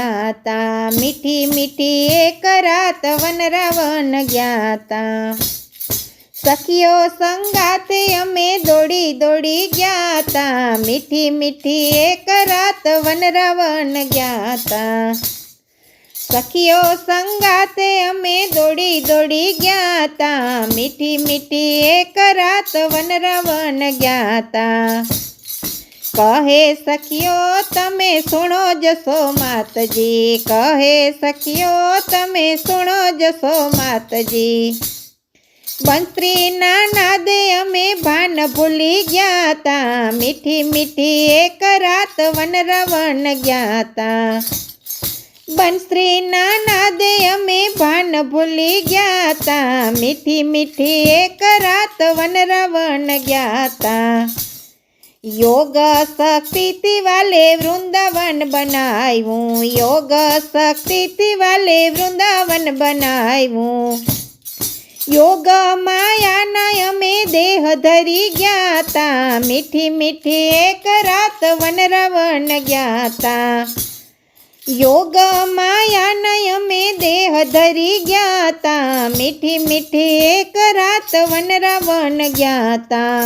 ગાતા, મીઠી મીઠી એક રાત વનરાવન ગ્યાતા। સખીઓ સંગાતે અમે દોડી દોડી ગ્યાતા, મીઠી મીઠી એક રાત વનરાવન ગ્યાતા। સખીઓ સંગાતે અમે દોડી દોડી ગ્યાતા, મીઠી મીઠી એક રાત વનરાવન ગ્યાતા। કહે સખીઓ તમે સુણો જશો માતજી, કહે સખીઓ તમે સુણો જશો માતજી। બંસરીના નાદે અમે ભાન ભૂલી ગ્યાતા, મીઠી મીઠી એક રાત વનરાવન ગ્યાતા। બંસરીના નાદે અમે ભાન ભૂલી ગ્યાતા, મીઠી મીઠી એક રાત વનરાવન ગ્યાતા। योग शक्ति वाले वृंदावन बनाव्યું, योग शक्ति वाले वृंदावन बनाव्યું। योग मायाना અમે દેહ ધરી ગ્યાતા, મીઠી મીઠી એક રાત વનરાવન ગ્યાતા। योग માયાના અમે દેહ ધરી ગ્યાતા, મીઠી મીઠી એક રાત વનરાવન ગ્યાતા।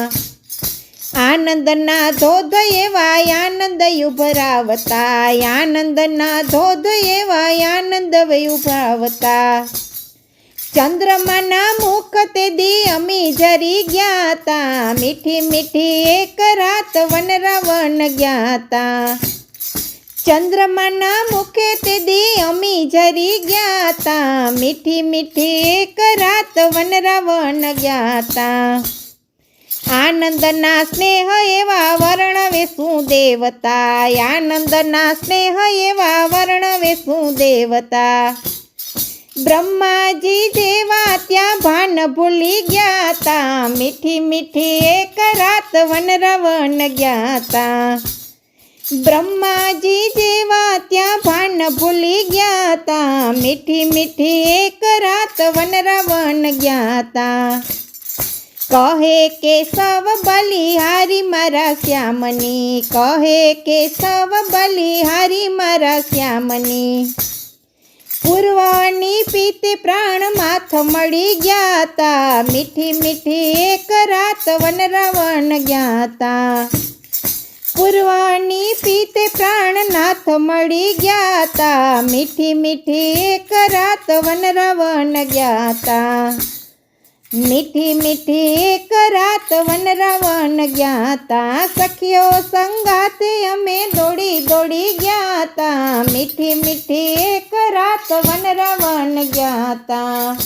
આનંદના ધોધ એવા આનંદ ઉભરાવતા, આનંદના ધોધ એવા આનંદ ઉભરાવતા। ચંદ્રમાના મુખ તે દી અમી જરી ગ્યાતા, મીઠી મીઠી એક રાત વનરાવન ગ્યાતા। ચંદ્રમાના મુખે તે દી અમી જરી ગ્યાતા, મીઠી મીઠી એક રાત વનરાવન ગ્યાતા। આનંદના સ્નેહ એવા વર્ણવે શું દેવતા, આનંદના સ્નેહ એવા વર્ણવે શું દેવતા। બ્રહ્માજી જેવા ત્યાં ભાન ભૂલી ગ્યાતા, મીઠી મીઠી એક રાત વનરાવન ગ્યાતા। બ્રહ્માજી જેવા ત્યાં ભાન ભૂલી ગ્યાતા, મીઠી મીઠી એક રાત વનરાવન ગ્યાતા। કહે કેશવ બલિહારી મારા શ્યામની, કહે કેશવ બલિહારી મારા શ્યામની। પૂર્વની પીતે પ્રાણ માથ મળી ગ્યાતા, મીઠી મીઠી એક રાત વનરાવન ગ્યાતા। પૂર્વની પીતે પ્રાણ નાથ મળી ગ્યાતા, મીઠી મીઠી એક રાત વનરાવન ગ્યાતા। મીઠી મીઠી એક રાત વનરાવન ગ્યાતા। સખીઓ સંગાતે અમે દોડી દોડી ગ્યાતા, મીઠી મીઠી એક રાત વનરાવન ગ્યાતા।